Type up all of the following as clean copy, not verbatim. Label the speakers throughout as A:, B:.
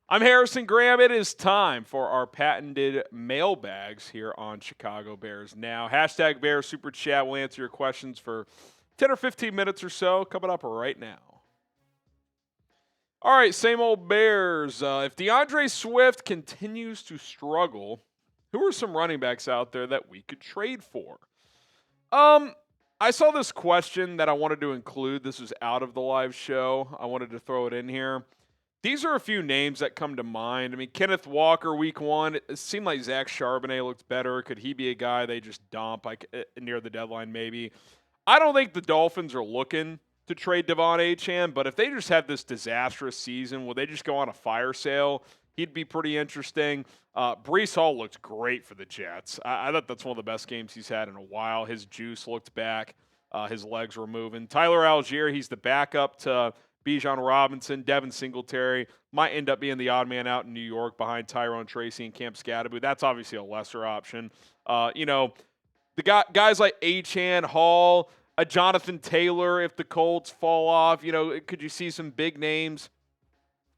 A: I'm Harrison Graham. It is time for our patented mailbags here on Chicago Bears Now. Hashtag Bears Super Chat. We'll answer your questions for 10 or 15 minutes or so coming up right now. All right, same old Bears. If DeAndre Swift continues to struggle, who are some running backs out there that we could trade for? I saw this question that I wanted to include. This was out of the live show. I wanted to throw it in here. These are a few names that come to mind. I mean, Kenneth Walker, week one, it seemed like Zach Charbonnet looked better. Could he be a guy they just dump near the deadline maybe? I don't think the Dolphins are looking to trade Devon Achane, but if they just have this disastrous season, will they just go on a fire sale? He'd be pretty interesting. Breece Hall looked great for the Jets. I thought that's one of the best games he's had in a while. His juice looked back. His legs were moving. Tyler Algier, he's the backup to Bijan Robinson. Devin Singletary might end up being the odd man out in New York behind Tyrone Tracy and Camp Scatterby. That's obviously a lesser option. The guys like Achane, Hall, a Jonathan Taylor, if the Colts fall off, could you see some big names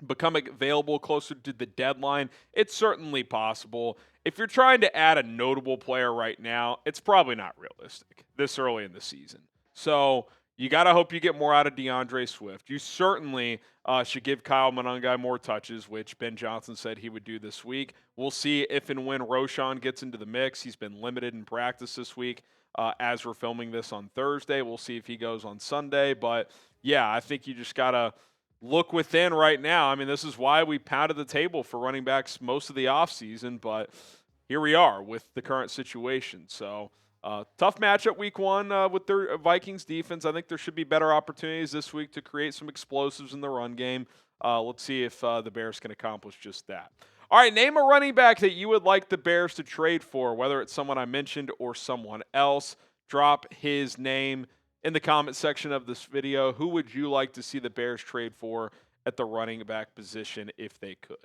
A: become available closer to the deadline? It's certainly possible. If you're trying to add a notable player right now, it's probably not realistic this early in the season. So you got to hope you get more out of DeAndre Swift. You certainly should give Kyle Monangai more touches, which Ben Johnson said he would do this week. We'll see if and when Roschon gets into the mix. He's been limited in practice this week as we're filming this on Thursday. We'll see if he goes on Sunday. But, yeah, I think you just got to look within right now. I mean, this is why we pounded the table for running backs most of the offseason, but here we are with the current situation. So, tough matchup week one with their Vikings defense. I think there should be better opportunities this week to create some explosives in the run game. Let's see if the Bears can accomplish just that. All right, name a running back that you would like the Bears to trade for, whether it's someone I mentioned or someone else. Drop his name in the comment section of this video. Who would you like to see the Bears trade for at the running back position if they could?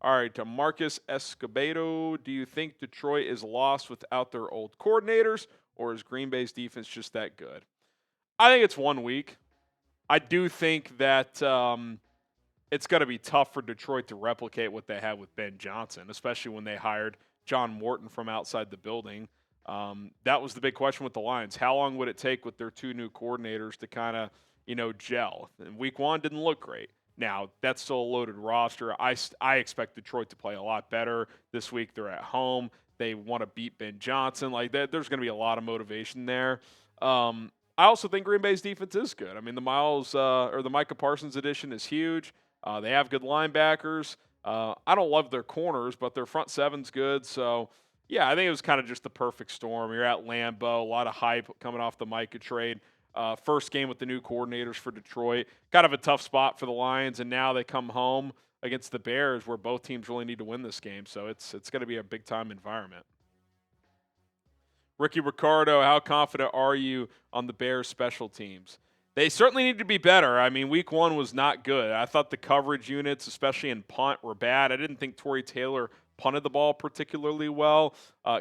A: All right, to Marcus Escobedo, do you think Detroit is lost without their old coordinators, or is Green Bay's defense just that good? I think it's 1 week. I do think that it's going to be tough for Detroit to replicate what they had with Ben Johnson, especially when they hired John Morton from outside the building. That was the big question with the Lions. How long would it take with their two new coordinators to kind of, gel? And week one didn't look great. Now, that's still a loaded roster. I expect Detroit to play a lot better this week. They're at home. They want to beat Ben Johnson. Like that, there's going to be a lot of motivation there. I also think Green Bay's defense is good. I mean, the Micah Parsons edition is huge. They have good linebackers. I don't love their corners, but their front seven's good. So, yeah, I think it was kind of just the perfect storm. You're at Lambeau, a lot of hype coming off the Micah trade. First game with the new coordinators for Detroit. Kind of a tough spot for the Lions, and now they come home against the Bears where both teams really need to win this game. So it's going to be a big-time environment. Ricky Ricardo, how confident are you on the Bears' special teams? They certainly need to be better. I mean, week one was not good. I thought the coverage units, especially in punt, were bad. I didn't think Torrey Taylor punted the ball particularly well.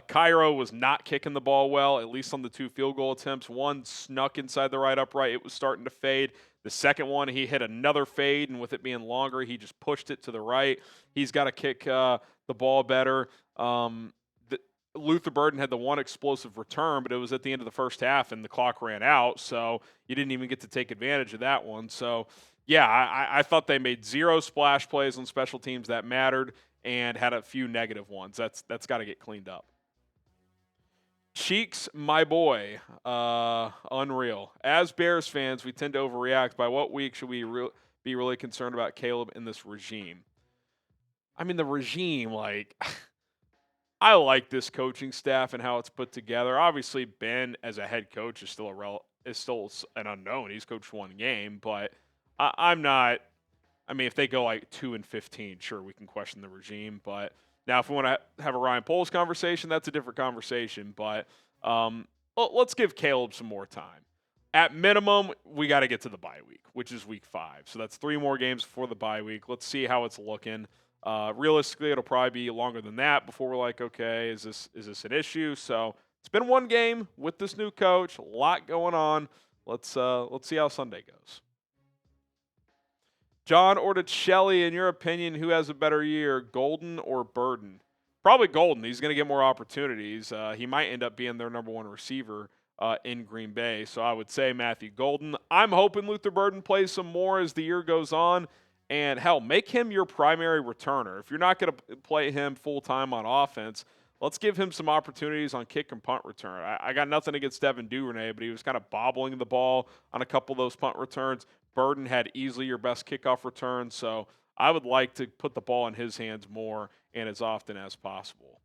A: Cairo was not kicking the ball well, at least on the 2 field goal attempts. One snuck inside the right upright. It was starting to fade. The second one, he hit another fade, and with it being longer, he just pushed it to the right. He's got to kick the ball better. Luther Burden had the one explosive return, but it was at the end of the first half, and the clock ran out, so you didn't even get to take advantage of that one. So, yeah, I thought they made 0 splash plays on special teams that mattered and had a few negative ones. That's got to get cleaned up. Cheeks, my boy, unreal. As Bears fans, we tend to overreact. By what week should we be really concerned about Caleb in this regime? I mean, the regime, I like this coaching staff and how it's put together. Obviously, Ben as a head coach is still an unknown. He's coached 1 game, but I'm not. I mean, if they go 2-15, sure, we can question the regime. But now, if we want to have a Ryan Poles conversation, that's a different conversation. But let's give Caleb some more time. At minimum, we got to get to the bye week, which is week 5. So that's 3 more games before the bye week. Let's see how it's looking. Realistically, it'll probably be longer than that before we're like, okay, is this an issue? So it's been 1 game with this new coach, a lot going on. Let's see how Sunday goes. John Orticelli, in your opinion, who has a better year, Golden or Burden? Probably Golden. He's going to get more opportunities. He might end up being their number one receiver in Green Bay. So I would say Matthew Golden. I'm hoping Luther Burden plays some more as the year goes on. And, hell, make him your primary returner. If you're not going to play him full-time on offense, let's give him some opportunities on kick and punt return. I got nothing against Devin Duvernay, but he was kind of bobbling the ball on a couple of those punt returns. Burden had easily your best kickoff return, so I would like to put the ball in his hands more and as often as possible.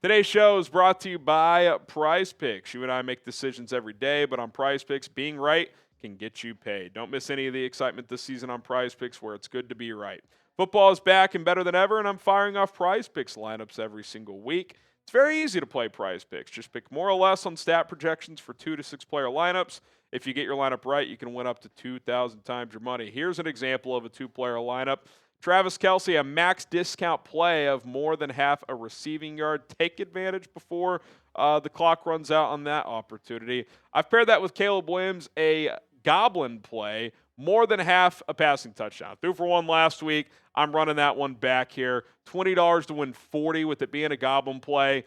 A: Today's show is brought to you by PrizePicks. You and I make decisions every day, but on PrizePicks, being right can get you paid. Don't miss any of the excitement this season on PrizePicks, where it's good to be right. Football is back and better than ever, and I'm firing off PrizePicks lineups every single week. It's very easy to play PrizePicks. Just pick more or less on stat projections for 2 to 6 player lineups. If you get your lineup right, you can win up to 2,000 times your money. Here's an example of a 2-player lineup. Travis Kelce, a max discount play of more than half a receiving yard. Take advantage before the clock runs out on that opportunity. I've paired that with Caleb Williams, a goblin play, more than half a passing touchdown. 2 for 1 last week. I'm running that one back here. $20 to win 40 with it being a goblin play.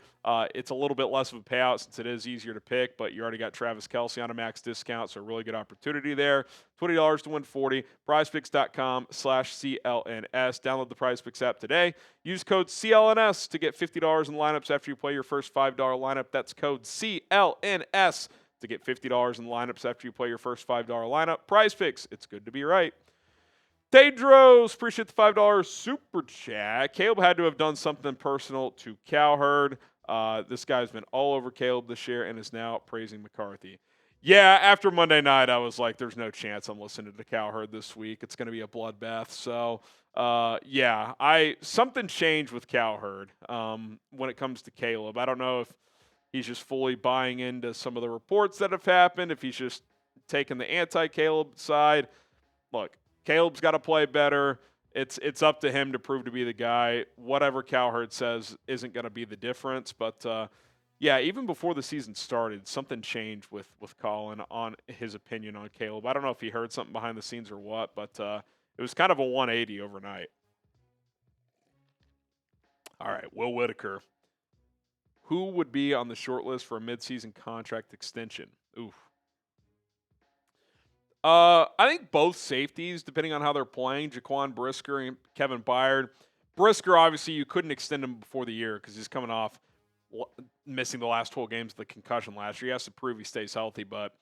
A: It's a little bit less of a payout since it is easier to pick, but you already got Travis Kelce on a max discount, so a really good opportunity there. $20 to win 40. PrizePicks.com/CLNS. Download the PrizePicks app today. Use code CLNS to get $50 in lineups after you play your first $5 lineup. That's code CLNS to get $50 in lineups after you play your first $5 lineup. PrizePicks, it's good to be right. Tedros, appreciate the $5 super chat. Caleb had to have done something personal to Cowherd. This guy's been all over Caleb this year and is now praising McCarthy. Yeah, after Monday night, I was like, there's no chance I'm listening to Cowherd this week. It's going to be a bloodbath. So, something changed with Cowherd when it comes to Caleb. I don't know if he's just fully buying into some of the reports that have happened, if he's just taking the anti-Caleb side. Look, Caleb's got to play better. It's up to him to prove to be the guy. Whatever Cowherd says isn't going to be the difference. But, even before the season started, something changed with Colin on his opinion on Caleb. I don't know if he heard something behind the scenes or what, but it was kind of a 180 overnight. All right, Will Whitaker. Who would be on the short list for a midseason contract extension? Oof. I think both safeties, depending on how they're playing, Jaquan Brisker and Kevin Byard. Brisker, obviously, you couldn't extend him before the year because he's coming off missing the last 12 games of the concussion last year. He has to prove he stays healthy, but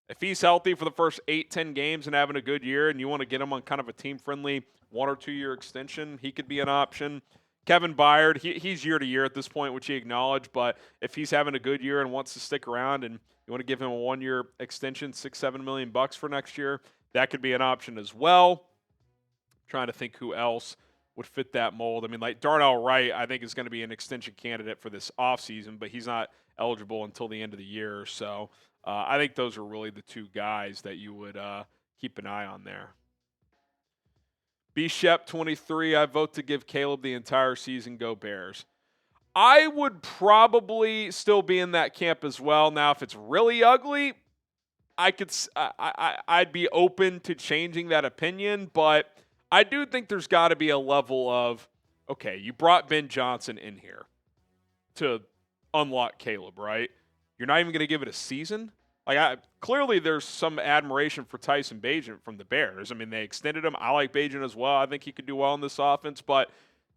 A: if he's healthy for the first 8-10 games and having a good year and you want to get him on kind of a team-friendly 1 or 2 year extension, he could be an option. Kevin Byard, he's year to year at this point, which he acknowledged, but if he's having a good year and wants to stick around and you want to give him a 1-year extension, $6-7 million for next year, that could be an option as well. I'm trying to think who else would fit that mold. I mean, like Darnell Wright, I think is going to be an extension candidate for this offseason, but he's not eligible until the end of the year. So I think those are really the 2 guys that you would keep an eye on there. B. Shep 23, I vote to give Caleb the entire season. Go Bears. I would probably still be in that camp as well. Now, if it's really ugly, I'd be open to changing that opinion, but I do think there's got to be a level of, okay, you brought Ben Johnson in here to unlock Caleb, right? You're not even going to give it a season? Clearly there's some admiration for Tyson Bagent from the Bears. I mean, they extended him. I like Bagent as well. I think he could do well in this offense, but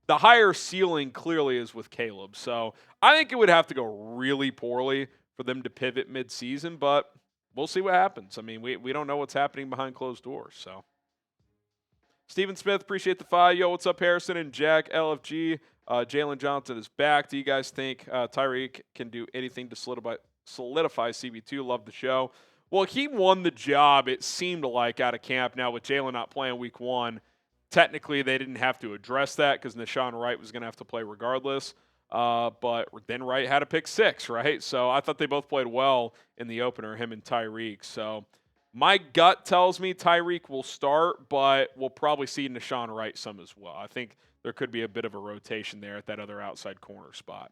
A: the higher ceiling clearly is with Caleb. So I think it would have to go really poorly for them to pivot midseason, but we'll see what happens. I mean, we don't know what's happening behind closed doors. So Stephen Smith, appreciate the $5. Yo, what's up, Harrison and Jack? LFG, Jalen Johnson is back. Do you guys think Tyreek can do anything to solidify CB2? Love the show. Well, he won the job, it seemed like, out of camp. Now, with Jalen not playing week 1, technically they didn't have to address that because Nashawn Wright was going to have to play regardless. But then Wright had a pick 6, right? So I thought they both played well in the opener, him and Tyreek. So my gut tells me Tyreek will start, but we'll probably see Nashawn Wright some as well. I think there could be a bit of a rotation there at that other outside corner spot.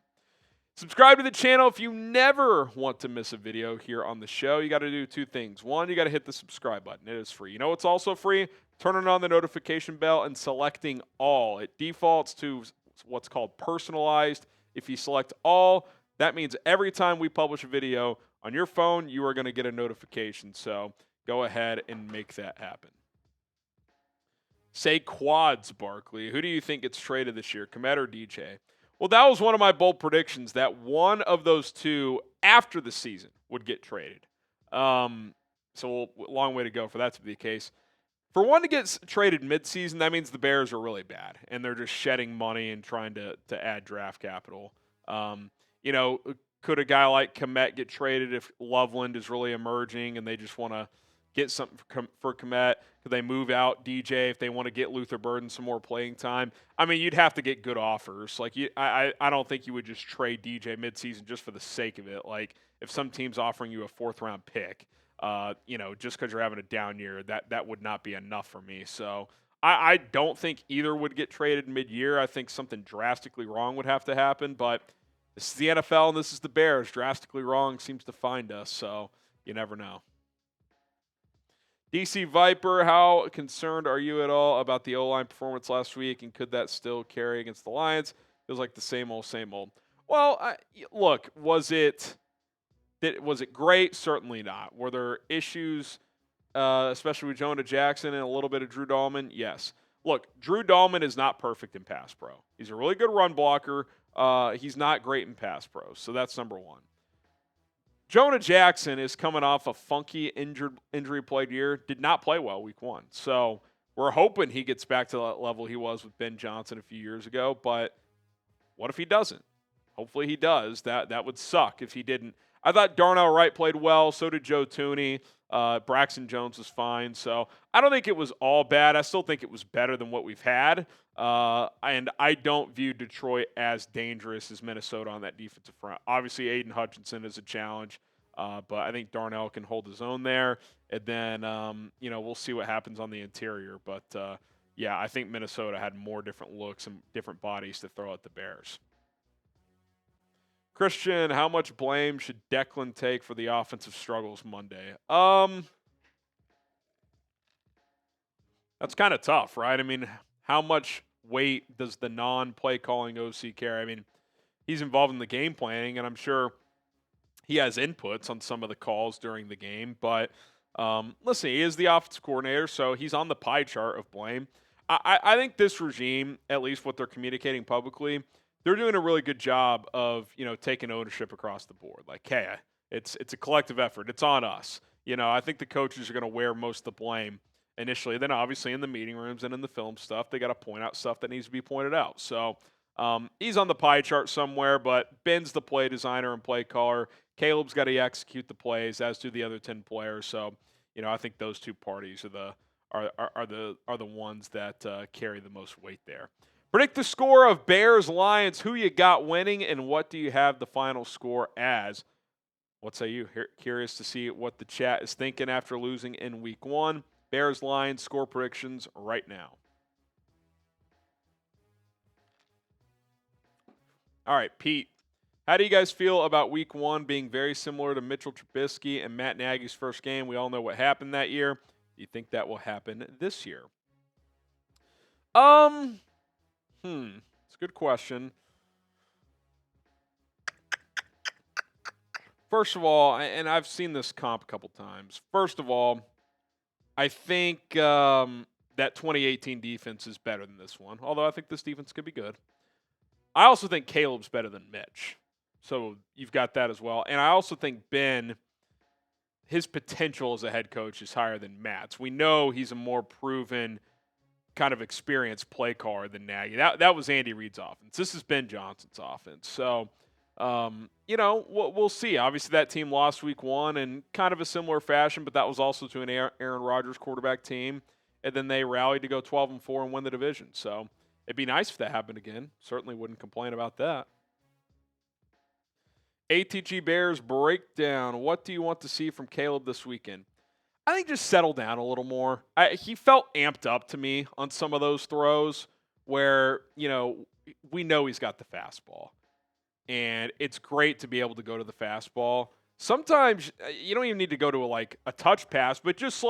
A: Subscribe to the channel if you never want to miss a video here on the show. You got to do 2 things. 1, you got to hit the subscribe button. It is free. You know what's also free? turning on the notification bell and selecting all. It defaults to what's called personalized. If you select all, that means every time we publish a video on your phone, you are going to get a notification. So go ahead and make that happen. Say quads, Barkley. Who do you think gets traded this year, Kmet or DJ? Well, that was one of my bold predictions, that one of those two after the season would get traded. So a long way to go for that to be the case. For one to get traded midseason, that means the Bears are really bad, and they're just shedding money and trying to add draft capital. Could a guy like Kmet get traded if Loveland is really emerging and they just want to get something for Kmet? Could they move out DJ if they want to get Luther Burden some more playing time? I mean, you'd have to get good offers. I don't think you would just trade DJ midseason just for the sake of it. Like, if some team's offering you a 4th-round pick, just because you're having a down year, that would not be enough for me. So I don't think either would get traded mid-year. I think something drastically wrong would have to happen, but this is the NFL and this is the Bears. Drastically wrong seems to find us, so you never know. DC Viper, how concerned are you at all about the O-line performance last week, and could that still carry against the Lions? Feels like the same old, same old. Well, look, was it great? Certainly not. Were there issues, especially with Jonah Jackson and a little bit of Drew Dahlman? Yes. Look, Drew Dahlman is not perfect in pass pro. He's a really good run blocker. He's not great in pass pro, so that's number one. Jonah Jackson is coming off a funky injury-plagued year. Did not play well week 1. So we're hoping he gets back to that level he was with Ben Johnson a few years ago, but what if he doesn't? Hopefully he does. That would suck if he didn't. I thought Darnell Wright played well. So did Joe Thuney. Braxton Jones was fine. So I don't think it was all bad. I still think it was better than what we've had. And I don't view Detroit as dangerous as Minnesota on that defensive front. Obviously, Aiden Hutchinson is a challenge. But I think Darnell can hold his own there. And then, we'll see what happens on the interior. But, I think Minnesota had more different looks and different bodies to throw at the Bears. Christian, how much blame should Declan take for the offensive struggles Monday? That's kind of tough, right? I mean, how much weight does the non-play calling OC carry? I mean, he's involved in the game planning, and I'm sure he has inputs on some of the calls during the game. But listen, he is the offensive coordinator, so he's on the pie chart of blame. I think this regime, at least what they're communicating publicly, they're doing a really good job of, taking ownership across the board. Like, hey, it's a collective effort. It's on us. I think the coaches are going to wear most of the blame initially. Then obviously in the meeting rooms and in the film stuff, they got to point out stuff that needs to be pointed out. So he's on the pie chart somewhere, but Ben's the play designer and play caller. Caleb's got to execute the plays, as do the other 10 players. So, I think those two parties are the ones that carry the most weight there. Predict the score of Bears-Lions. Who you got winning, and what do you have the final score as? What say you? Curious to see what the chat is thinking after losing in week 1. Bears-Lions score predictions right now. All right, Pete. How do you guys feel about week 1 being very similar to Mitchell Trubisky and Matt Nagy's first game? We all know what happened that year. Do you think that will happen this year? It's a good question. First of all, and I've seen this comp a couple times. First of all, I think that 2018 defense is better than this one, although I think this defense could be good. I also think Caleb's better than Mitch. So you've got that as well. And I also think Ben, his potential as a head coach is higher than Matt's. We know he's a more proven kind of experienced play caller than Nagy. That was Andy Reid's offense. This is Ben Johnson's offense. So, we'll see. Obviously, that team lost week 1 in kind of a similar fashion, but that was also to an Aaron Rodgers quarterback team. And then they rallied to go 12-4 and win the division. So it'd be nice if that happened again. Certainly wouldn't complain about that. ATG Bears breakdown. What do you want to see from Caleb this weekend? I think just settle down a little more. He felt amped up to me on some of those throws where, we know he's got the fastball. And it's great to be able to go to the fastball. Sometimes you don't even need to go to a touch pass, but just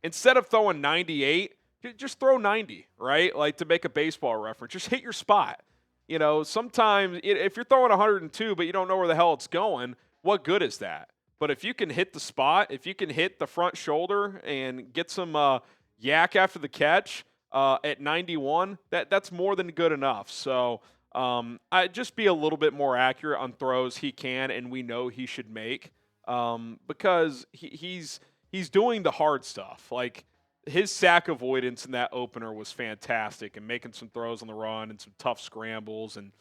A: instead of throwing 98, just throw 90, right? Like, to make a baseball reference, just hit your spot. Sometimes if you're throwing 102 but you don't know where the hell it's going, what good is that? But if you can hit the spot, if you can hit the front shoulder and get some yak after the catch at 91, that's more than good enough. So I just be a little bit more accurate on throws he can and we know he should make, because he's doing the hard stuff. Like, his sack avoidance in that opener was fantastic, and making some throws on the run and some tough scrambles, and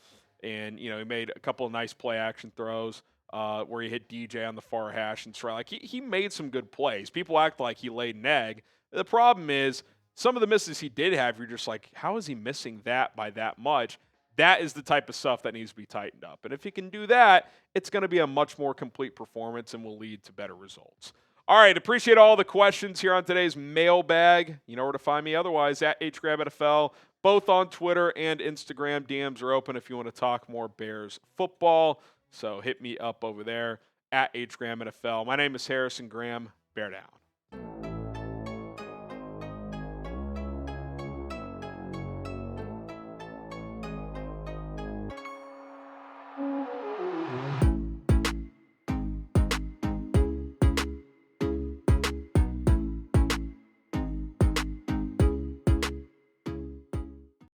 A: he made a couple of nice play action throws where he hit DJ on the far hash and try. Like, he made some good plays. People act like he laid an egg. The problem is some of the misses he did have, you're just like, how is he missing that by that much? That is the type of stuff that needs to be tightened up. And if he can do that, it's going to be a much more complete performance and will lead to better results. All right, appreciate all the questions here on today's mailbag. You know where to find me otherwise, at HGrabNFL, both on Twitter and Instagram. DMs are open if you want to talk more Bears football. So hit me up over there, at HGrabNFL. My name is Harrison Graham. Bear down.